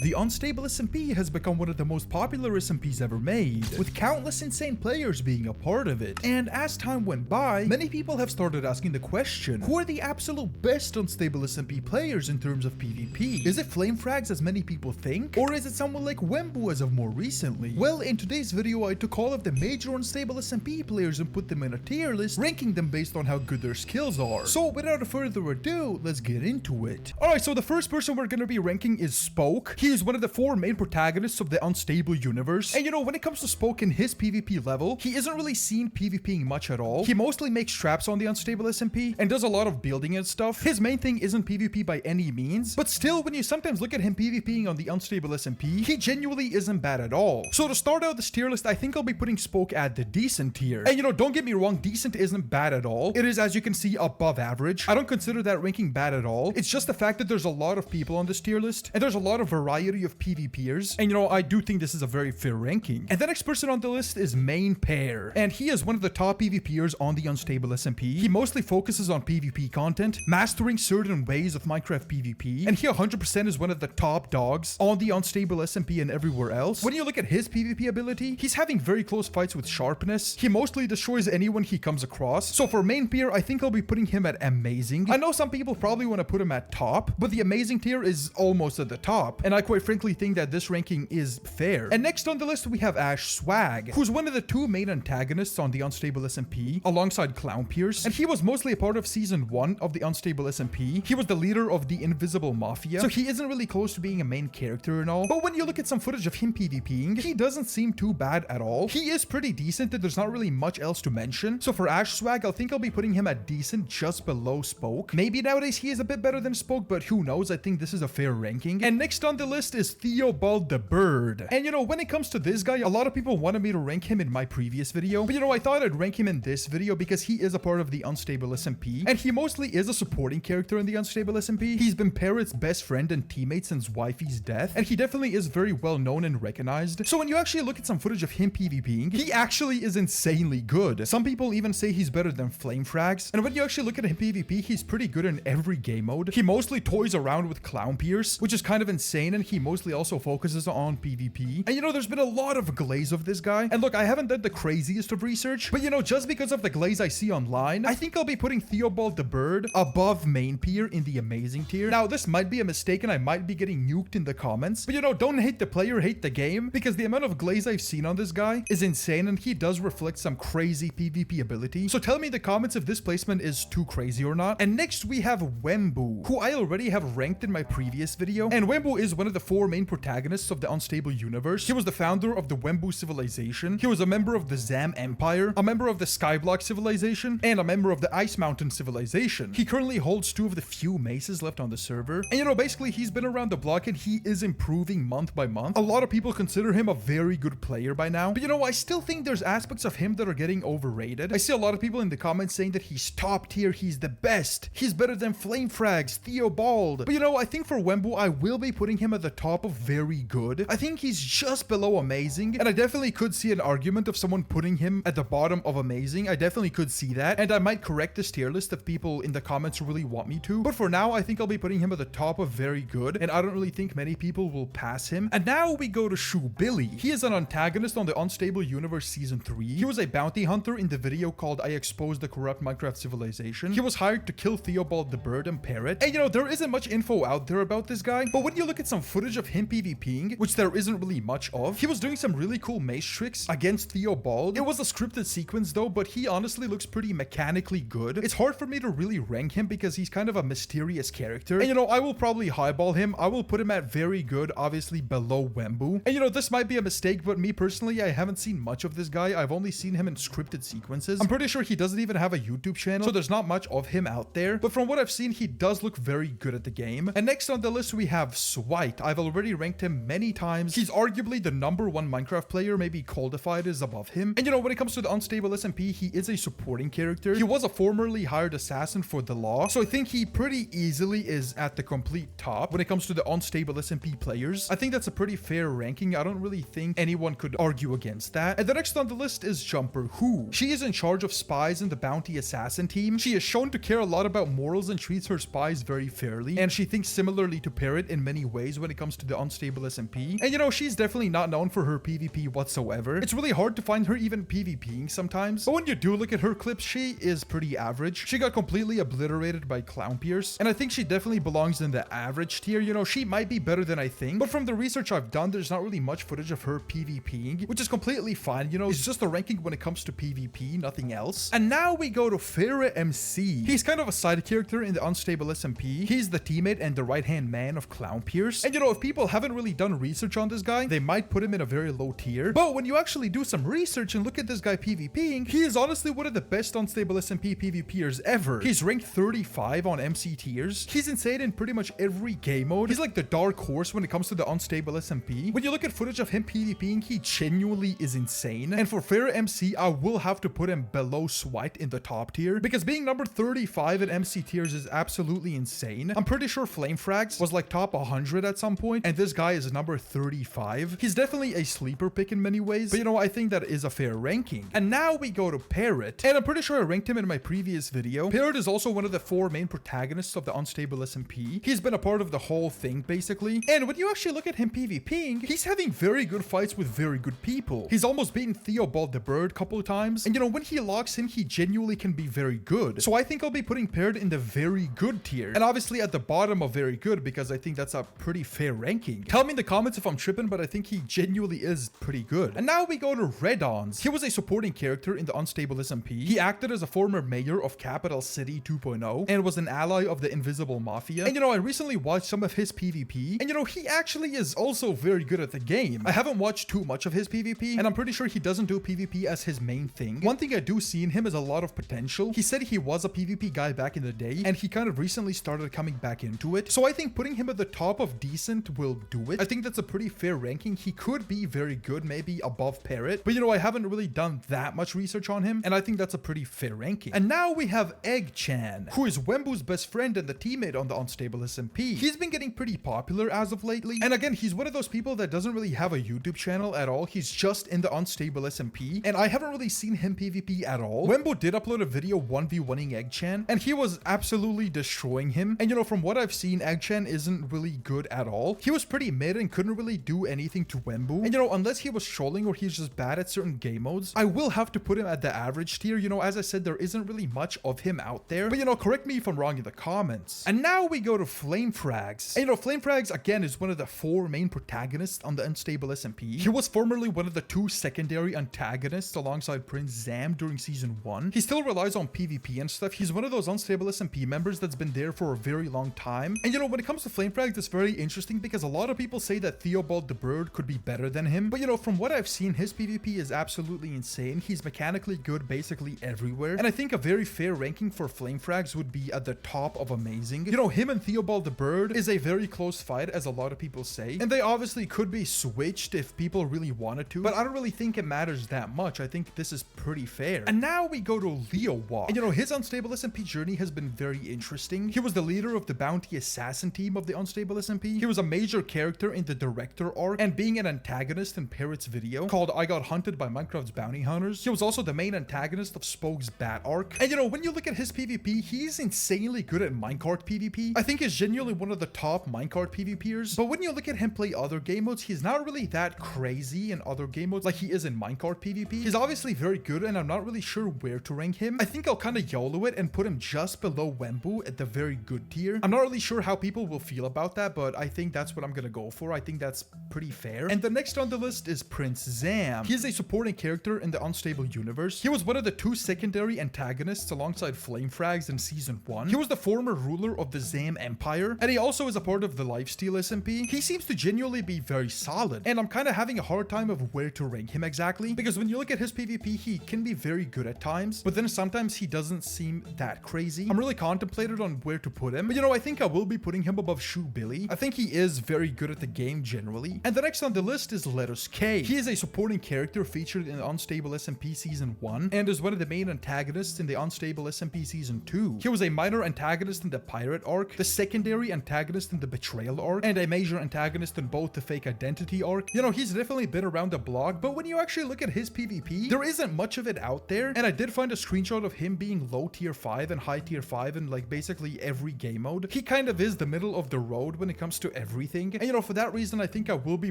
The Unstable SMP has become one of the most popular SMPs ever made, with countless insane players being a part of it. And as time went by, many people have started asking the question, who are the absolute best Unstable SMP players in terms of PvP? Is it FlameFrags as many people think? Or is it someone like Wemmbu as of more recently? Well, in today's video, I took all of the major Unstable SMP players and put them in a tier list, ranking them based on how good their skills are. So without further ado, let's get into it. Alright, so the first person we're going to be ranking is Spoke. He is one of the four main protagonists of the Unstable universe. And you know, when it comes to Spoke in his PvP level, he isn't really seen PvPing much at all. He mostly makes traps on the Unstable SMP and does a lot of building and stuff. His main thing isn't PvP by any means, but still, when you sometimes look at him PvPing on the Unstable SMP, he genuinely isn't bad at all. So to start out this tier list, I think I'll be putting Spoke at the decent tier. And you know, don't get me wrong, decent isn't bad at all. It is, as you can see, above average. I don't consider that ranking bad at all. It's just the fact that there's a lot of people on this tier list, and there's a lot of variety of PvPers, and you know, I do think this is a very fair ranking. And the next person on the list is Main Pair, and he is one of the top PvPers on the Unstable SMP. He mostly focuses on PvP content, mastering certain ways of Minecraft PvP, and he 100% is one of the top dogs on the Unstable SMP and everywhere else. When you look at his PvP ability, he's having very close fights with sharpness. He mostly destroys anyone he comes across. So for Main Pair, I think I'll be putting him at amazing. I know some people probably want to put him at top, but the amazing tier is almost at the top, and I quite frankly think that this ranking is fair. And next on the list we have Ash Swag, who's one of the two main antagonists on the Unstable SMP alongside Clown Pierce, and he was mostly a part of season 1 of the Unstable SMP. He was the leader of the Invisible Mafia, so he isn't really close to being a main character and all, but when you look at some footage of him PvPing, he doesn't seem too bad at all. He is pretty decent and there's not really much else to mention. So for Ash Swag, I think I'll be putting him at decent, just below Spoke. Maybe nowadays he is a bit better than Spoke, but who knows? I think this is a fair ranking. And next on the list is Theobald the Bird. And you know, when it comes to this guy, a lot of people wanted me to rank him in my previous video, but you know, I thought I'd rank him in this video because he is a part of the Unstable SMP, and he mostly is a supporting character in the Unstable SMP. He's been Parrot's best friend and teammate since Wifey's death, and he definitely is very well known and recognized. So when you actually look at some footage of him PvPing, he actually is insanely good. Some people even say he's better than FlameFrags, and when you actually look at him PvP, he's pretty good in every game mode. He mostly toys around with Clown Pierce, which is kind of insane, and he mostly also focuses on PvP. And you know, there's been a lot of glaze of this guy, and look, I haven't done the craziest of research, but you know, just because of the glaze I see online, I think I'll be putting Theobald the Bird above Main Pair in the amazing tier. Now, this might be a mistake and I might be getting nuked in the comments, but you know, don't hate the player, hate the game, because the amount of glaze I've seen on this guy is insane, and he does reflect some crazy PvP ability. So tell me in the comments if this placement is too crazy or not. And next we have Wemmbu, who I already have ranked in my previous video, and Wemmbu is one of the four main protagonists of the Unstable universe. He was the founder of the Wemmbu civilization. He was a member of the Zam Empire, a member of the Skyblock civilization, and a member of the Ice Mountain civilization. He currently holds 2 of the few maces left on the server. And you know, basically he's been around the block and he is improving month by month. A lot of people consider him a very good player by now, but you know, I still think there's aspects of him that are getting overrated. I see a lot of people in the comments saying that he's top tier, he's the best, he's better than FlameFrags, Theobald. But you know, I think for Wemmbu, I will be putting him at the top of very good. I think he's just below amazing, and I definitely could see an argument of someone putting him at the bottom of amazing. I definitely could see that, and I might correct this tier list if people in the comments really want me to. But for now, I think I'll be putting him at the top of very good, and I don't really think many people will pass him. And now we go to Shoe Billy. He is an antagonist on the Unstable Universe Season 3. He was a bounty hunter in the video called I Exposed the Corrupt Minecraft Civilization. He was hired to kill Theobald the Bird and Parrot. And you know, there isn't much info out there about this guy, but when you look at some footage of him PvPing, which there isn't really much of, he was doing some really cool mace tricks against Theobald. It was a scripted sequence though, but he honestly looks pretty mechanically good. It's hard for me to really rank him because he's kind of a mysterious character. And you know, I will probably highball him. I will put him at very good, obviously below Wemmbu. And you know, this might be a mistake, but me personally, I haven't seen much of this guy. I've only seen him in scripted sequences. I'm pretty sure he doesn't even have a YouTube channel, so there's not much of him out there. But from what I've seen, he does look very good at the game. And next on the list, we have Swite. I've already ranked him many times. He's arguably the #1 Minecraft player. Maybe Coldified is above him. And you know, when it comes to the Unstable SMP, he is a supporting character. He was a formerly hired assassin for the law, so I think he pretty easily is at the complete top when it comes to the Unstable SMP players. I think that's a pretty fair ranking. I don't really think anyone could argue against that. And the next on the list is Jumper Who. She is in charge of spies in the bounty assassin team. She is shown to care a lot about morals and treats her spies very fairly, and she thinks similarly to Parrot in many ways when when it comes to the Unstable SMP. And you know, she's definitely not known for her PvP whatsoever. It's really hard to find her even PvPing sometimes. But when you do look at her clips, she is pretty average. She got completely obliterated by Clown Pierce. And I think she definitely belongs in the average tier. You know, she might be better than I think. But from the research I've done, there's not really much footage of her PvPing, which is completely fine. You know, it's just a ranking when it comes to PvP, nothing else. And now we go to Parrot MC. He's kind of a side character in the Unstable SMP. He's the teammate and the right-hand man of Clown Pierce. And you know, if people haven't really done research on this guy, they might put him in a very low tier. But when you actually do some research and look at this guy PvPing, he is honestly one of the best Unstable SMP PvPers ever. He's ranked 35 on MC tiers. He's insane in pretty much every game mode. He's like the dark horse when it comes to the Unstable SMP. When you look at footage of him PvPing, he genuinely is insane. And for Parrot MC, I will have to put him below Swite in the top tier, because being number 35 in MC tiers is absolutely insane. I'm pretty sure FlameFrags was like top 100 at some point, and this guy is number 35. He's definitely a sleeper pick in many ways, but you know, I think that is a fair ranking. And now we go to Parrot, and I'm pretty sure I ranked him in my previous video. Parrot is also one of the 4 main protagonists of the Unstable SMP. He's been a part of the whole thing basically, and when you actually look at him PvPing, he's having very good fights with very good people. He's almost beaten Theobald the Bird a couple of times, and you know, when he locks in, he genuinely can be very good. So I think I'll be putting Parrot in the very good tier, and obviously at the bottom of very good, because I think that's a pretty fair ranking. Tell me in the comments if I'm tripping, but I think he genuinely is pretty good. And now we go to Redons. He was a supporting character in the Unstable SMP. He acted as a former mayor of Capital City 2.0 and was an ally of the Invisible Mafia. And you know, I recently watched some of his PvP, and you know, he actually is also very good at the game. I haven't watched too much of his PvP, and I'm pretty sure he doesn't do PvP as his main thing. One thing I do see in him is a lot of potential. He said he was a PvP guy back in the day, and he kind of recently started coming back into it. So I think putting him at the top of decent will do it. I think that's a pretty fair ranking. He could be very good, maybe above Parrot, but you know, I haven't really done that much research on him, and I think that's a pretty fair ranking. And now we have Egg-chan, who is Wembu's best friend and the teammate on the Unstable SMP. He's been getting pretty popular as of lately, and again, he's one of those people that doesn't really have a YouTube channel at all. He's just in the Unstable SMP, and I haven't really seen him PvP at all. Wemmbu did upload a video 1v1ing Egg-chan, and he was absolutely destroying him. And you know, from what I've seen, Egg-chan isn't really good at all. He was pretty mid and couldn't really do anything to Wemmbu. And you know, unless he was trolling or he's just bad at certain game modes, I will have to put him at the average tier. You know, as I said, there isn't really much of him out there, but you know, correct me if I'm wrong in the comments. And now we go to FlameFrags. And you know, FlameFrags again is one of the 4 main protagonists on the Unstable SMP. He was formerly one of the 2 secondary antagonists alongside Prince Zam during season 1. He still relies on PvP and stuff. He's one of those Unstable SMP members that's been there for a very long time. And you know, when it comes to FlameFrags, it's very interesting because a lot of people say that Theobald the Bird could be better than him. But you know, from what I've seen, his PvP is absolutely insane. He's mechanically good basically everywhere. And I think a very fair ranking for FlameFrags would be at the top of amazing. You know, him and Theobald the Bird is a very close fight, as a lot of people say. And they obviously could be switched if people really wanted to, but I don't really think it matters that much. I think this is pretty fair. And now we go to Leowalk. And you know, his Unstable SMP journey has been very interesting. He was the leader of the bounty assassin team of the Unstable SMP. He was a major character in the director arc and being an antagonist in Parrot's video called I Got Hunted by Minecraft's Bounty Hunters. He was also the main antagonist of Spoke's Bat arc. And you know, when you look at his PvP, he's insanely good at minecart PvP. I think he's genuinely one of the top minecart PvPers. But when you look at him play other game modes, he's not really that crazy in other game modes like he is in minecart PvP. He's obviously very good, and I'm not really sure where to rank him. I think I'll kind of YOLO it and put him just below Wemmbu at the very good tier. I'm not really sure how people will feel about that, but I think that's what I'm gonna go for. I think that's pretty fair. And the next on the list is Prince Zam. He is a supporting character in the Unstable universe. He was one of the 2 secondary antagonists alongside FlameFrags in season 1. He was the former ruler of the Zam Empire, and he also is a part of the Lifesteal SMP. He seems to genuinely be very solid, and I'm kind of having a hard time of where to rank him exactly, because when you look at his PvP, he can be very good at times, but then sometimes he doesn't seem that crazy. I'm really contemplated on where to put him, but you know, I think I will be putting him above Shoe Billy. I think he is very good at the game generally. And the next on the list is Lettuce K. He is a supporting character featured in Unstable SMP Season 1 and is one of the main antagonists in the Unstable SMP Season 2. He was a minor antagonist in the Pirate arc, the secondary antagonist in the Betrayal arc, and a major antagonist in both the Fake Identity arc. You know, he's definitely been around the block, but when you actually look at his PvP, there isn't much of it out there, and I did find a screenshot of him being low tier 5 and high tier 5 in like basically every game mode. He kind of is the middle of the road when it comes to everything. And you know, for that reason, I think I will be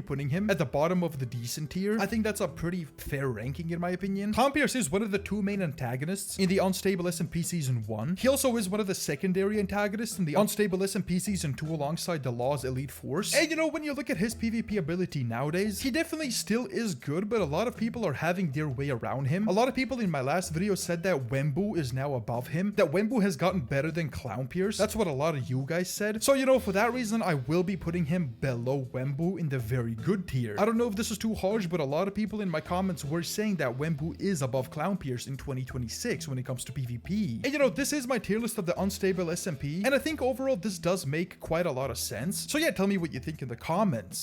putting him at the bottom of the decent tier. I think that's a pretty fair ranking in my opinion. Clownpierce is one of the two main antagonists in the Unstable SMP Season 1. He also is one of the secondary antagonists in the Unstable SMP Season 2 alongside the Law's Elite Force. And you know, when you look at his PvP ability nowadays, he definitely still is good, but a lot of people are having their way around him. A lot of people in my last video said that Wemmbu is now above him, that Wemmbu has gotten better than Clownpierce. That's what a lot of you guys said. So, you know, for that reason, I will be putting him below Wemmbu in the very good tier. I don't know if this is too harsh, but a lot of people in my comments were saying that Wemmbu is above Clownpierce in 2026 when it comes to PvP. And you know, this is my tier list of the Unstable SMP, and I think overall this does make quite a lot of sense. So yeah, tell me what you think in the comments.